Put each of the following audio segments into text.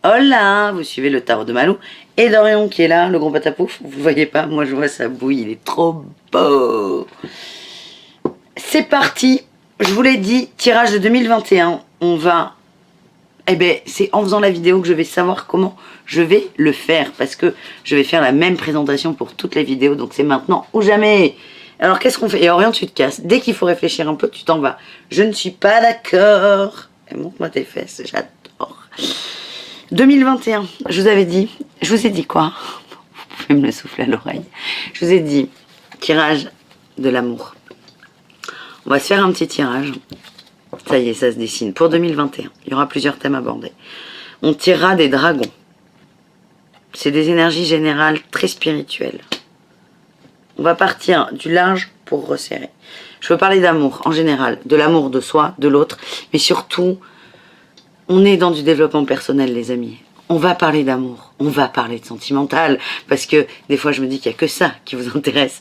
Hola, vous suivez le tarot de Malou et Dorian qui est là, le gros patapouf. Vous le voyez pas, moi je vois sa bouille, il est trop beau. C'est parti, je vous l'ai dit, tirage de 2021, on va... Eh ben, c'est en faisant la vidéo que je vais savoir comment je vais le faire, parce que je vais faire la même présentation pour toutes les vidéos, donc c'est maintenant ou jamais. Alors qu'est-ce qu'on fait? Et Orion, tu te casses. Dès qu'il faut réfléchir un peu, tu t'en vas. Je ne suis pas d'accord. Montre-moi tes fesses, j'adore. 2021, je vous ai dit quoi? Vous pouvez me le souffler à l'oreille. Je vous ai dit, tirage de l'amour. On va se faire un petit tirage. Ça y est, ça se dessine. Pour 2021, il y aura plusieurs thèmes abordés. On tirera des dragons. C'est des énergies générales très spirituelles. On va partir du large pour resserrer. Je veux parler d'amour en général, de l'amour de soi, de l'autre, mais surtout... On est dans du développement personnel, les amis. On va parler d'amour, on va parler de sentimental, parce que des fois je me dis qu'il n'y a que ça qui vous intéresse,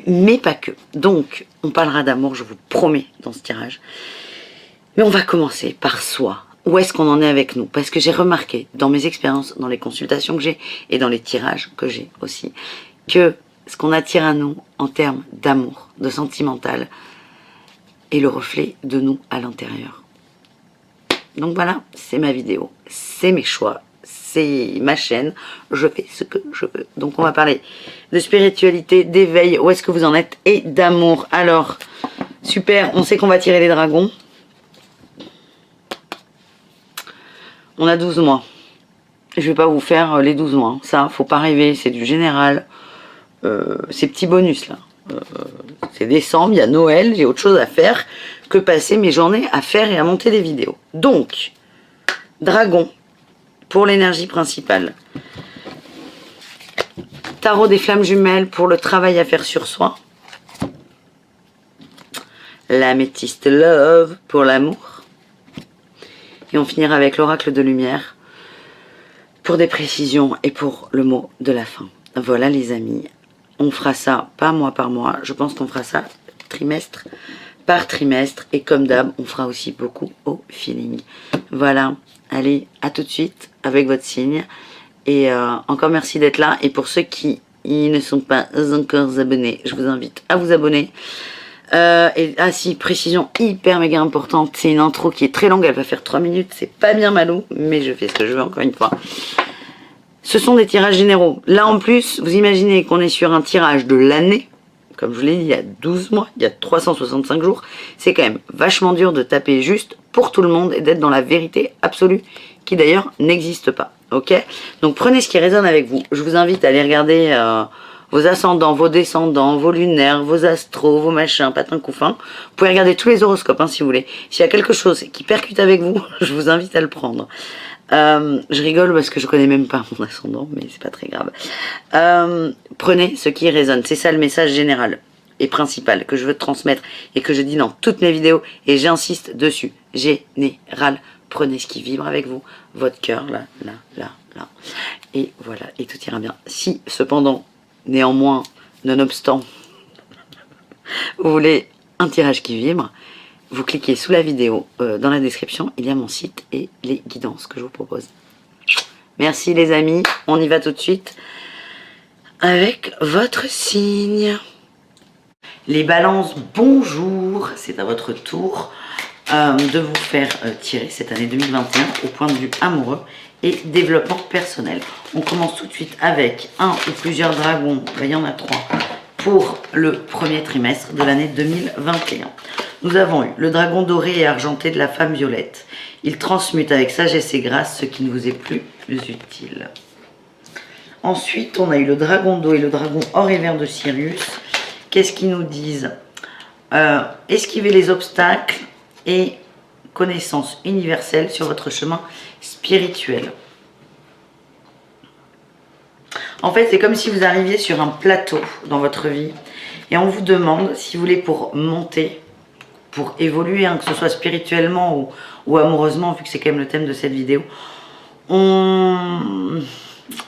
mais pas que. Donc, on parlera d'amour, je vous promets, dans ce tirage. Mais on va commencer par soi. Où est-ce qu'on en est avec nous? Parce que j'ai remarqué, dans mes expériences, dans les consultations que j'ai, et dans les tirages que j'ai aussi, que ce qu'on attire à nous, en termes d'amour, de sentimental, est le reflet de nous à l'intérieur. Donc voilà, c'est ma vidéo, c'est mes choix, c'est ma chaîne, je fais ce que je veux. Donc on va parler de spiritualité, d'éveil, où est-ce que vous en êtes, et d'amour. Alors, super, on sait qu'on va tirer les dragons. On a 12 mois. Je vais pas vous faire les 12 mois, ça, faut pas rêver, c'est du général. Ces petits bonus là. C'est décembre, il y a Noël, j'ai autre chose à faire que passer mes journées à faire et à monter des vidéos. Donc, dragon, pour l'énergie principale. Tarot des flammes jumelles pour le travail à faire sur soi. L'améthyste love pour l'amour. Et on finira avec l'oracle de lumière pour des précisions et pour le mot de la fin. Voilà les amis. On fera ça pas mois par mois, je pense qu'on fera ça trimestre par trimestre. Et comme d'hab, on fera aussi beaucoup au feeling. Voilà, allez, à tout de suite avec votre signe. Et encore merci d'être là. Et pour ceux qui ne sont pas encore abonnés, je vous invite à vous abonner. Si, précision hyper méga importante, c'est une intro qui est très longue, elle va faire 3 minutes, c'est pas bien Malou, mais je fais ce que je veux encore une fois. Ce sont des tirages généraux. Là, en plus, vous imaginez qu'on est sur un tirage de l'année. Comme je vous l'ai dit, il y a 12 mois, il y a 365 jours. C'est quand même vachement dur de taper juste pour tout le monde et d'être dans la vérité absolue, qui d'ailleurs n'existe pas. Ok? Donc, prenez ce qui résonne avec vous. Je vous invite à aller regarder vos ascendants, vos descendants, vos lunaires, vos astros, vos machins, patins couffins. Vous pouvez regarder tous les horoscopes, hein, si vous voulez. S'il y a quelque chose qui percute avec vous, je vous invite à le prendre. Je rigole parce que je connais même pas mon ascendant, mais c'est pas très grave. Prenez ce qui résonne, c'est ça le message général et principal que je veux transmettre et que je dis dans toutes mes vidéos et j'insiste dessus. Général, prenez ce qui vibre avec vous, votre cœur, là, là, là, là. Et voilà, et tout ira bien. Si cependant, néanmoins, nonobstant, vous voulez un tirage qui vibre, vous cliquez sous la vidéo, dans la description, il y a mon site et les guidances que je vous propose. Merci les amis, on y va tout de suite avec votre signe. Les balances, bonjour, c'est à votre tour de vous faire tirer cette année 2021 au point de vue amoureux et développement personnel. On commence tout de suite avec un ou plusieurs dragons, il y en a 3, pour le premier trimestre de l'année 2021. Nous avons eu le dragon doré et argenté de la femme violette. Il transmute avec sagesse et grâce ce qui ne vous est plus utile. Ensuite, on a eu le dragon d'eau et le dragon or et vert de Sirius. Qu'est-ce qu'ils nous disent? Esquivez les obstacles et connaissance universelle sur votre chemin spirituel. En fait, c'est comme si vous arriviez sur un plateau dans votre vie et on vous demande, si vous voulez, pour monter, pour évoluer, hein, que ce soit spirituellement ou amoureusement, vu que c'est quand même le thème de cette vidéo, on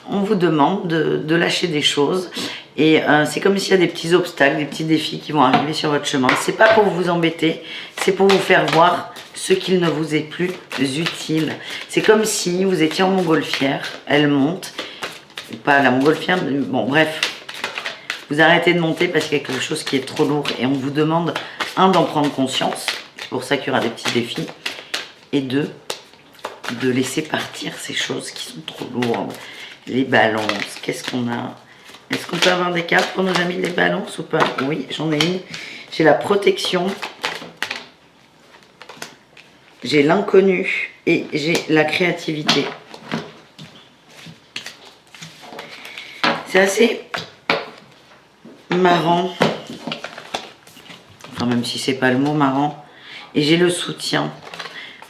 vous demande de lâcher des choses Et c'est comme s'il y a des petits obstacles, des petits défis qui vont arriver sur votre chemin. C'est pas pour vous embêter, c'est pour vous faire voir ce qu'il ne vous est plus utile. C'est comme si vous étiez en montgolfière, elle monte, pas la montgolfière, mais bon bref. Vous arrêtez de monter parce qu'il y a quelque chose qui est trop lourd et on vous demande, un, d'en prendre conscience, c'est pour ça qu'il y aura des petits défis, et deux, de laisser partir ces choses qui sont trop lourdes. Les balances, qu'est-ce qu'on a? Est-ce qu'on peut avoir des cartes pour nos amis les balances ou pas? Oui, j'en ai une. J'ai la protection, j'ai l'inconnu et j'ai la créativité. C'est assez marrant, enfin même si c'est pas le mot marrant. Et j'ai le soutien,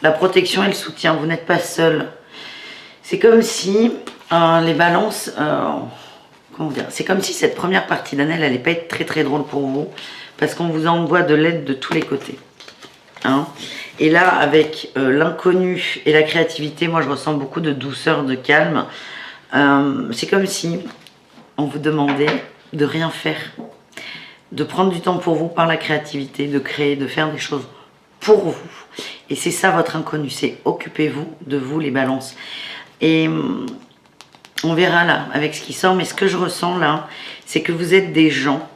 la protection et le soutien. Vous n'êtes pas seul. C'est comme si les balances, comment dire, c'est comme si cette première partie d'année elle n'allait pas être très très drôle pour vous parce qu'on vous envoie de l'aide de tous les côtés. Hein, et là avec l'inconnu et la créativité, moi je ressens beaucoup de douceur, de calme. C'est comme si on vous demandait de rien faire, de prendre du temps pour vous par la créativité, de créer, de faire des choses pour vous. Et c'est ça votre inconnu, c'est occupez-vous de vous les balances. Et on verra là avec ce qui sort, mais ce que je ressens là, c'est que vous êtes des gens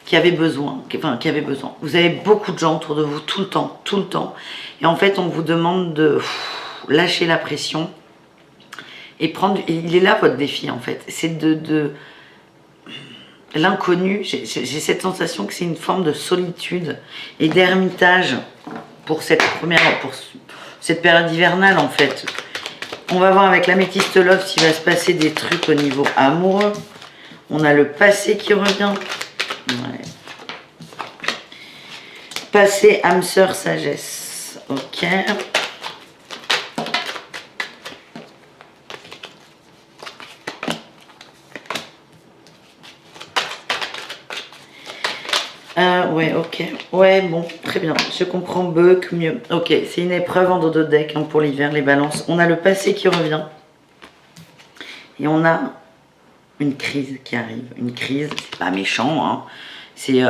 qui avaient besoin, Vous avez beaucoup de gens autour de vous tout le temps. Et en fait, on vous demande de lâcher la pression et prendre. Il est là votre défi en fait, c'est de l'inconnu. J'ai cette sensation que c'est une forme de solitude et d'ermitage pour cette période hivernale en fait. On va voir avec l'améthyste love s'il va se passer des trucs au niveau amoureux. On a le passé qui revient. Ouais. Passé, âme sœur, sagesse. Ok. Ouais, ok. Ouais, bon, très bien. Je comprends beaucoup mieux. Ok, c'est une épreuve en dos de deck hein, pour l'hiver, les balances. On a le passé qui revient. Et on a une crise qui arrive. Une crise, c'est pas méchant, hein. C'est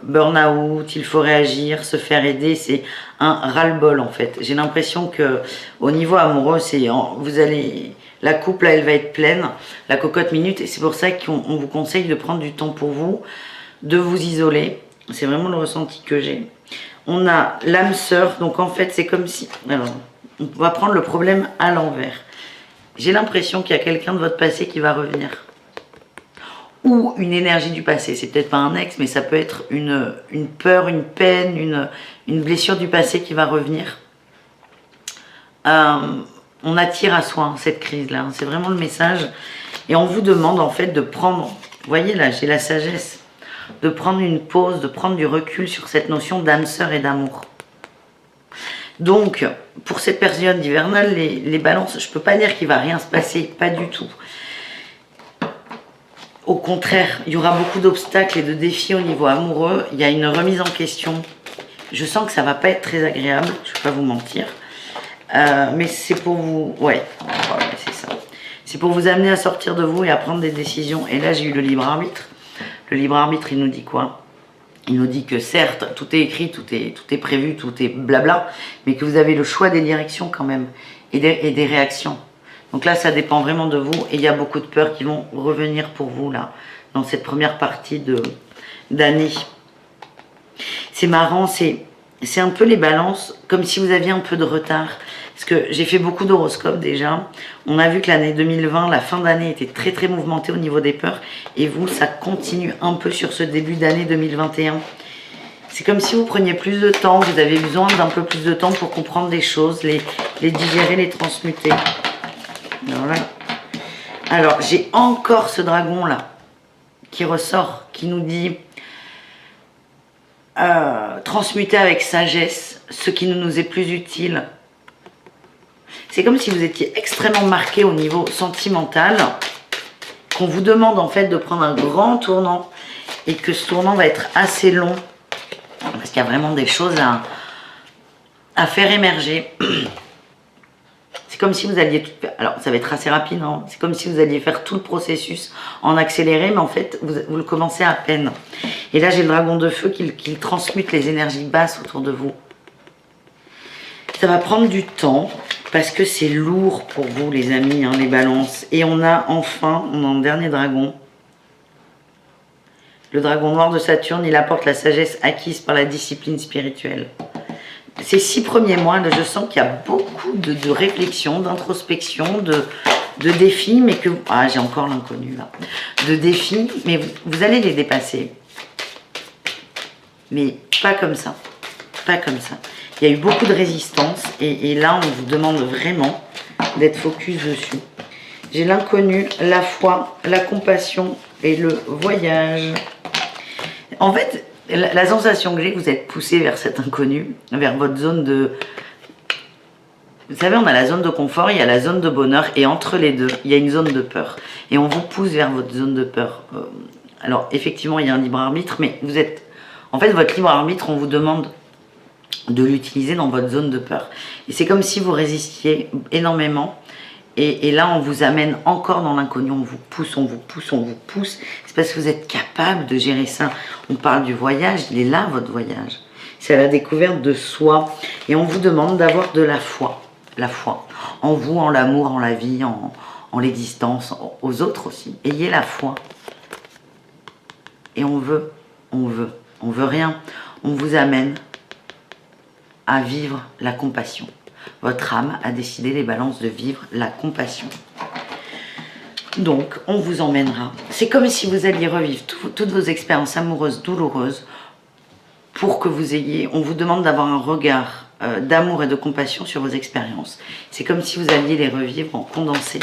burn-out, il faut réagir, se faire aider. C'est un ras-le-bol en fait. J'ai l'impression que au niveau amoureux, vous allez... La coupe là, elle va être pleine. La cocotte minute. Et c'est pour ça qu'on vous conseille de prendre du temps pour vous, de vous isoler. C'est vraiment le ressenti que j'ai. On a l'âme sœur. Donc en fait, c'est comme si... Alors, on va prendre le problème à l'envers. J'ai l'impression qu'il y a quelqu'un de votre passé qui va revenir. Ou une énergie du passé. C'est peut-être pas un ex, mais ça peut être une peur, une peine, une blessure du passé qui va revenir. On attire à soi cette crise-là. C'est vraiment le message. Et on vous demande en fait de prendre... Vous voyez là, j'ai la sagesse. De prendre une pause, de prendre du recul sur cette notion d'âme sœur et d'amour. Donc, pour cette période hivernale, les balances, je ne peux pas dire qu'il ne va rien se passer, pas du tout. Au contraire, il y aura beaucoup d'obstacles et de défis au niveau amoureux. Il y a une remise en question. Je sens que ça ne va pas être très agréable, je ne vais pas vous mentir. Mais c'est pour vous... Ouais, c'est ça. C'est pour vous amener à sortir de vous et à prendre des décisions. Et là, j'ai eu le libre arbitre. Le libre arbitre, il nous dit quoi? Il nous dit que certes, tout est écrit, tout est prévu, tout est blabla, mais que vous avez le choix des directions quand même, et des réactions. Donc là, ça dépend vraiment de vous, et il y a beaucoup de peurs qui vont revenir pour vous, là, dans cette première partie d'année. C'est marrant, c'est un peu les balances, comme si vous aviez un peu de retard. Parce que j'ai fait beaucoup d'horoscopes déjà. On a vu que l'année 2020, la fin d'année était très très mouvementée au niveau des peurs. Et vous, ça continue un peu sur ce début d'année 2021. C'est comme si vous preniez plus de temps, vous avez besoin d'un peu plus de temps pour comprendre des choses, les digérer, les transmuter. Voilà. Alors, j'ai encore ce dragon là, qui ressort, qui nous dit transmuter avec sagesse ce qui ne nous est plus utile. C'est comme si vous étiez extrêmement marqué au niveau sentimental, qu'on vous demande en fait de prendre un grand tournant et que ce tournant va être assez long parce qu'il y a vraiment des choses à faire émerger. C'est comme si vous alliez, alors ça va être assez rapide, hein, c'est comme si vous alliez faire tout le processus en accéléré, mais en fait, vous le commencez à peine. Et là, j'ai le dragon de feu qui transmute les énergies basses autour de vous. Ça va prendre du temps, parce que c'est lourd pour vous, les amis, hein, les balances. Et on a enfin, on a un dernier dragon. Le dragon noir de Saturne, il apporte la sagesse acquise par la discipline spirituelle. Ces 6 premiers mois, là, je sens qu'il y a beaucoup de réflexion, d'introspection, de défis, mais que... Ah, j'ai encore l'inconnu, là. De défis, mais vous allez les dépasser. Mais pas comme ça. Pas comme ça. Il y a eu beaucoup de résistance, et là, on vous demande vraiment d'être focus dessus. J'ai l'inconnu, la foi, la compassion et le voyage. En fait... La sensation que j'ai, que vous êtes poussé vers cet inconnu, vers votre zone de... Vous savez, on a la zone de confort, il y a la zone de bonheur, et entre les deux, il y a une zone de peur. Et on vous pousse vers votre zone de peur. Alors, effectivement, il y a un libre arbitre, mais vous êtes... En fait, votre libre arbitre, on vous demande de l'utiliser dans votre zone de peur. Et c'est comme si vous résistiez énormément. Et là, on vous amène encore dans l'inconnu, on vous pousse, on vous pousse, on vous pousse. C'est parce que vous êtes capable de gérer ça. On parle du voyage, il est là votre voyage. C'est la découverte de soi. Et on vous demande d'avoir de la foi. La foi. En vous, en l'amour, en la vie, en l'existence, aux autres aussi. Ayez la foi. Et on veut rien. On vous amène à vivre la compassion. Votre âme a décidé, les balances, de vivre la compassion. Donc, on vous emmènera. C'est comme si vous alliez revivre toutes vos expériences amoureuses, douloureuses, pour que vous ayez... On vous demande d'avoir un regard d'amour et de compassion sur vos expériences. C'est comme si vous alliez les revivre en condensé.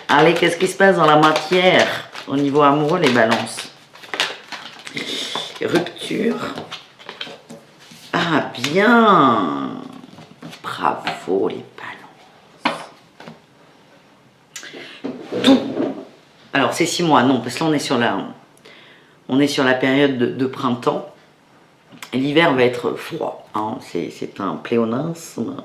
Allez, qu'est-ce qui se passe dans la matière au niveau amoureux, les balances? Rupture. Ah, bien. Bravo les balances. Tout. Alors c'est 6 mois, non, parce que là on est sur la période de printemps. Et l'hiver va être froid. Hein. C'est un pléonasme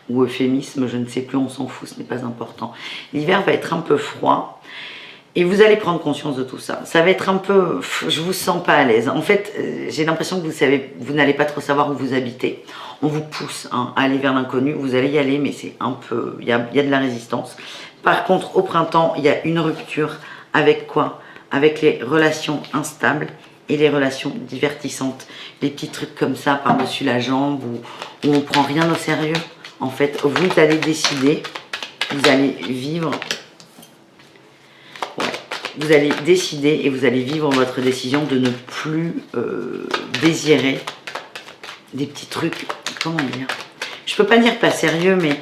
ou euphémisme, je ne sais plus, on s'en fout, ce n'est pas important. L'hiver va être un peu froid. Et vous allez prendre conscience de tout ça. Ça va être un peu... Je vous sens pas à l'aise. En fait, j'ai l'impression que vous n'allez pas trop savoir où vous habitez. On vous pousse à aller vers l'inconnu. Vous allez y aller, mais c'est un peu... Il y a de la résistance. Par contre, au printemps, il y a une rupture. Avec quoi? Avec les relations instables et les relations divertissantes. Les petits trucs comme ça, par-dessus la jambe, où on prend rien au sérieux. En fait, vous allez décider, vous allez vivre... Vous allez décider et vous allez vivre votre décision de ne plus désirer des petits trucs, comment dire, je peux pas dire pas sérieux, mais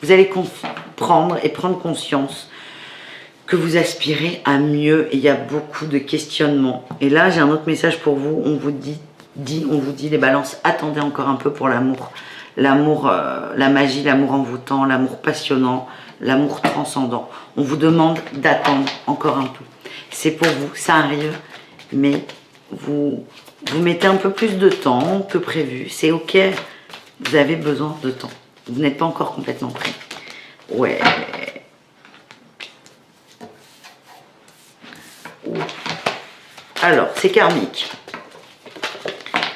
vous allez comprendre et prendre conscience que vous aspirez à mieux, et il y a beaucoup de questionnements. Et là, j'ai un autre message pour vous. On vous dit les balances, attendez encore un peu pour l'amour. L'amour, la magie, l'amour envoûtant, l'amour passionnant, l'amour transcendant. On vous demande d'attendre encore un peu. C'est pour vous, ça arrive, mais vous mettez un peu plus de temps que prévu. C'est ok, vous avez besoin de temps. Vous n'êtes pas encore complètement prêt. Ouais. Alors, c'est karmique.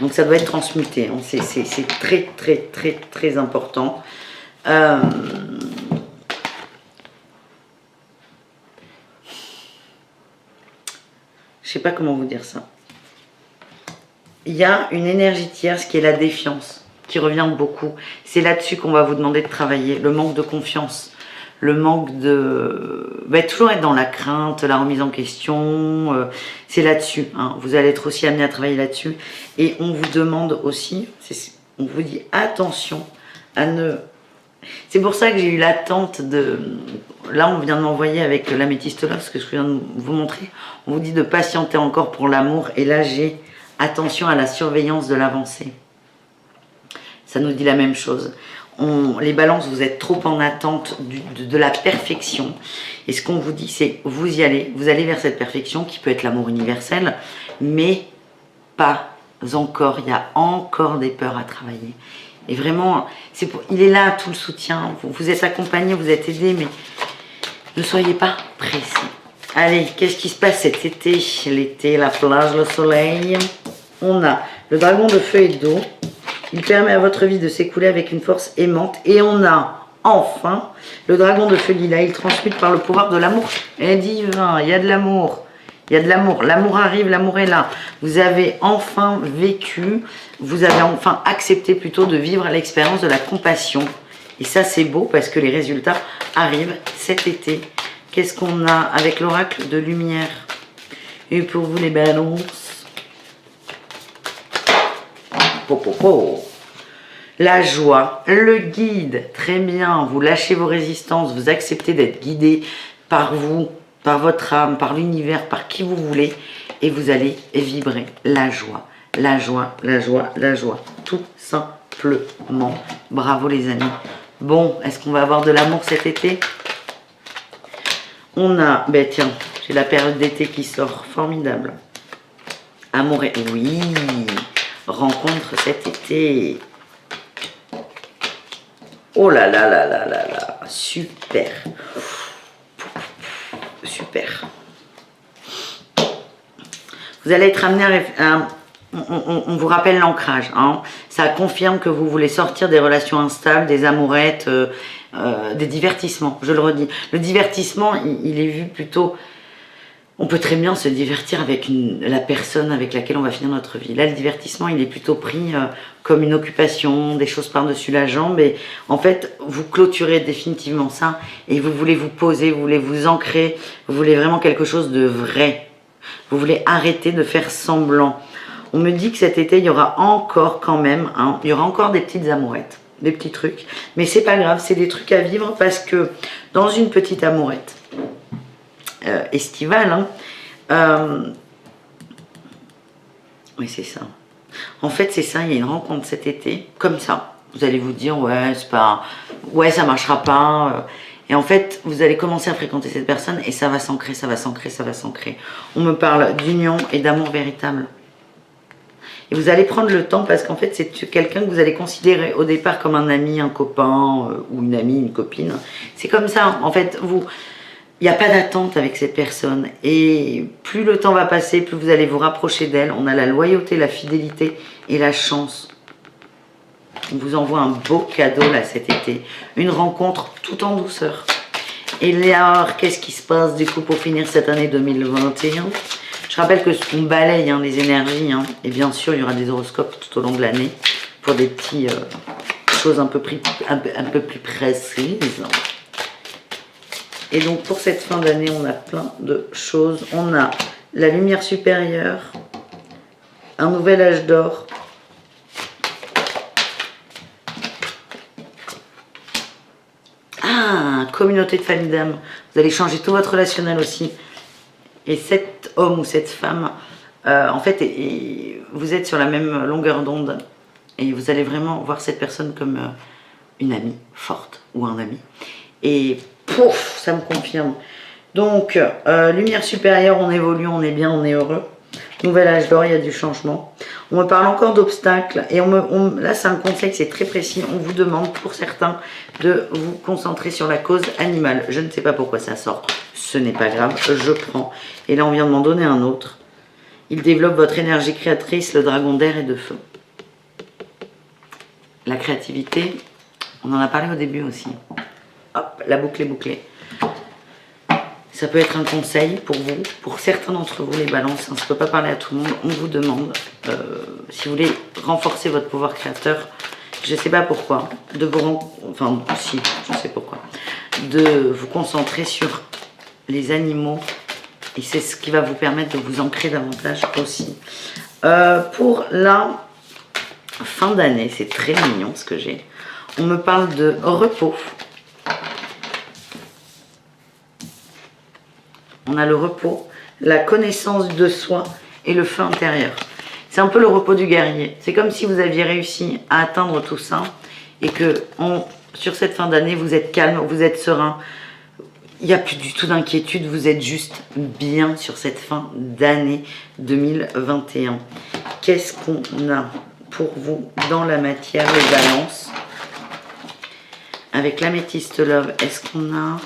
Donc ça doit être transmuté. Hein. C'est très, très, très, très important. Je sais pas comment vous dire ça. Il y a une énergie tierce qui est la défiance, qui revient beaucoup. C'est là-dessus qu'on va vous demander de travailler. Le manque de confiance, le manque de... toujours être dans la crainte, la remise en question, c'est là-dessus. Hein. Vous allez être aussi amené à travailler là-dessus. Et on vous demande aussi, on vous dit attention à ne... C'est pour ça que j'ai eu l'attente de... Là, on vient de m'envoyer avec l'améthyste là, ce que je viens de vous montrer. On vous dit de patienter encore pour l'amour. Et là, j'ai attention à la surveillance de l'avancée. Ça nous dit la même chose. Les balances, vous êtes trop en attente de la perfection. Et ce qu'on vous dit, c'est vous y allez. Vous allez vers cette perfection qui peut être l'amour universel, mais pas encore. Il y a encore des peurs à travailler. Et vraiment, il est là, tout le soutien. Vous êtes accompagné, vous êtes aidé, mais ne soyez pas pressés. Allez, qu'est-ce qui se passe cet été? L'été, la plage, le soleil. On a le dragon de feu et d'eau. Il permet à votre vie de s'écouler avec une force aimante. Et on a enfin le dragon de feu lilas. Il transmute par le pouvoir de l'amour et divin. Il y a de l'amour. Il y a de l'amour. L'amour arrive, l'amour est là. Vous avez enfin vécu, vous avez enfin accepté plutôt de vivre l'expérience de la compassion. Et ça, c'est beau parce que les résultats arrivent cet été. Qu'est-ce qu'on a avec l'oracle de lumière? Et pour vous, les balances. La joie, le guide, très bien. Vous lâchez vos résistances, vous acceptez d'être guidé par vous, par votre âme, par l'univers, par qui vous voulez. Et vous allez vibrer la joie, la joie, la joie, la joie. Tout simplement. Bravo les amis. Bon, est-ce qu'on va avoir de l'amour cet été? On a, ben tiens, j'ai la période d'été qui sort, formidable. Amour et... Oui, rencontre cet été. Oh là là là là là là, super. Super. Vous allez être amené à... on vous rappelle l'ancrage. Hein. Ça confirme que vous voulez sortir des relations instables, des amourettes, des divertissements. Je le redis. Le divertissement, il est vu plutôt... On peut très bien se divertir avec la personne avec laquelle on va finir notre vie. Là, le divertissement, il est plutôt pris comme une occupation, des choses par-dessus la jambe. Et en fait, vous clôturez définitivement ça et vous voulez vous poser, vous voulez vous ancrer, vous voulez vraiment quelque chose de vrai. Vous voulez arrêter de faire semblant. On me dit que cet été, il y aura encore quand même, hein, il y aura encore des petites amourettes, des petits trucs. Mais c'est pas grave, c'est des trucs à vivre parce que dans une petite amourette, estivale, hein, oui c'est ça. En fait c'est ça, il y a une rencontre cet été, comme ça. Vous allez vous dire ouais c'est pas, ouais ça marchera pas. Et en fait vous allez commencer à fréquenter cette personne et ça va s'ancrer, ça va s'ancrer, ça va s'ancrer. On me parle d'union et d'amour véritable. Et vous allez prendre le temps parce qu'en fait c'est quelqu'un que vous allez considérer au départ comme un ami, un copain ou une amie, une copine. C'est comme ça en fait il n'y a pas d'attente avec cette personne et plus le temps va passer, plus vous allez vous rapprocher d'elle. On a la loyauté, la fidélité et la chance. On vous envoie un beau cadeau là cet été. Une rencontre tout en douceur. Et là, qu'est-ce qui se passe du coup pour finir cette année 2021? Je rappelle que on balaye hein, les énergies. Hein, et bien sûr, il y aura des horoscopes tout au long de l'année pour des petites choses un peu plus précises. Et donc pour cette fin d'année, on a plein de choses. On a la lumière supérieure, un nouvel âge d'or, communauté de famille d'âme. Vous allez changer tout votre relationnel aussi. Et cet homme ou cette femme, en fait, vous êtes sur la même longueur d'onde. Et vous allez vraiment voir cette personne comme une amie forte ou un ami. Et pouf, ça me confirme. Donc, lumière supérieure, on évolue, on est bien, on est heureux. Nouvel âge d'or, il y a du changement. On me parle encore d'obstacles. Et là, c'est un conseil, c'est très précis. On vous demande, pour certains, de vous concentrer sur la cause animale. Je ne sais pas pourquoi ça sort. Ce n'est pas grave, je prends. Et là, on vient de m'en donner un autre. Il développe votre énergie créatrice, le dragon d'air et de feu. La créativité, on en a parlé au début aussi. Hop, la boucle est bouclée. Ça peut être un conseil pour vous, pour certains d'entre vous les balances, hein, ça ne peut pas parler à tout le monde. On vous demande, si vous voulez renforcer votre pouvoir créateur, je ne sais pas pourquoi, de vous enfin si, je sais pourquoi, de vous concentrer sur les animaux et c'est ce qui va vous permettre de vous ancrer davantage aussi. Pour la fin d'année, c'est très mignon ce que j'ai. On me parle de repos. On a le repos, la connaissance de soi et le feu intérieur. C'est un peu le repos du guerrier. C'est comme si vous aviez réussi à atteindre tout ça et que sur cette fin d'année, vous êtes calme, vous êtes serein. Il n'y a plus du tout d'inquiétude, vous êtes juste bien sur cette fin d'année 2021. Qu'est-ce qu'on a pour vous dans la matière, les balances. Avec l'améthyste love, est-ce qu'on a...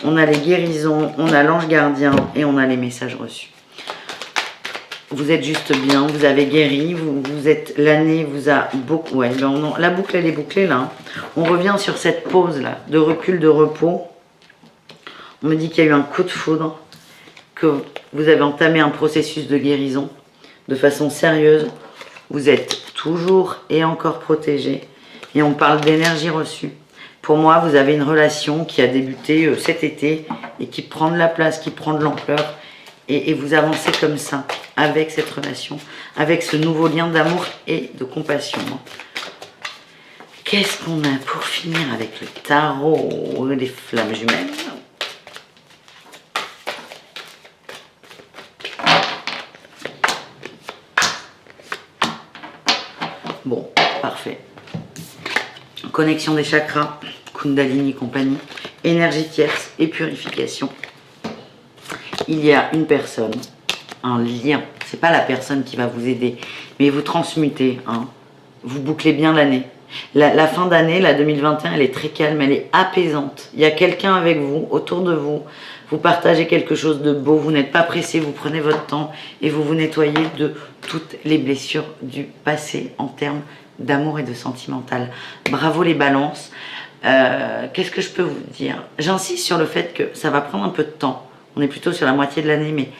On a les guérisons, on a l'ange gardien et on a les messages reçus. Vous êtes juste bien, vous avez guéri, vous êtes, l'année vous a beaucoup... Ouais, ben la boucle elle est bouclée là. On revient sur cette pause là, de recul, de repos. On me dit qu'il y a eu un coup de foudre, que vous avez entamé un processus de guérison de façon sérieuse. Vous êtes toujours et encore protégé. Et on parle d'énergie reçue. Pour moi, vous avez une relation qui a débuté cet été et qui prend de la place, qui prend de l'ampleur. Et vous avancez comme ça, avec cette relation, avec ce nouveau lien d'amour et de compassion. Qu'est-ce qu'on a pour finir avec le tarot des flammes jumelles? Bon, parfait. Connexion des chakras, Kundalini compagnie, énergie tierce et purification. Il y a une personne, un lien. C'est pas la personne qui va vous aider, mais vous transmutez. Hein. Vous bouclez bien l'année. La fin d'année, la 2021, elle est très calme, elle est apaisante. Il y a quelqu'un avec vous, autour de vous. Vous partagez quelque chose de beau. Vous n'êtes pas pressé, vous prenez votre temps et vous vous nettoyez de toutes les blessures du passé en termes d'amour et de sentimental. Bravo les balances. Qu'est-ce que je peux vous dire? J'insiste sur le fait que ça va prendre un peu de temps. On est plutôt sur la moitié de l'année, mais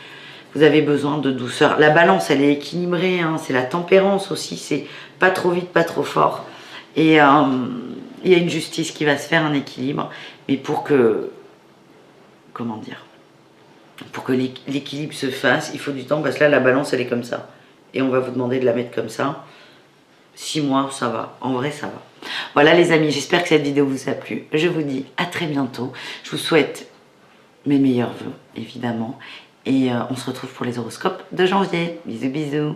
vous avez besoin de douceur. La balance, elle est équilibrée. Hein, c'est la tempérance aussi. C'est pas trop vite, pas trop fort. Et il y a une justice qui va se faire, un équilibre. Mais pour que... Comment dire? Pour que l'équilibre se fasse, il faut du temps. Parce que là, la balance, elle est comme ça. Et on va vous demander de la mettre comme ça. 6 mois, ça va. En vrai, ça va. Voilà les amis, j'espère que cette vidéo vous a plu. Je vous dis à très bientôt. Je vous souhaite mes meilleurs vœux, évidemment. Et on se retrouve pour les horoscopes de janvier. Bisous, bisous.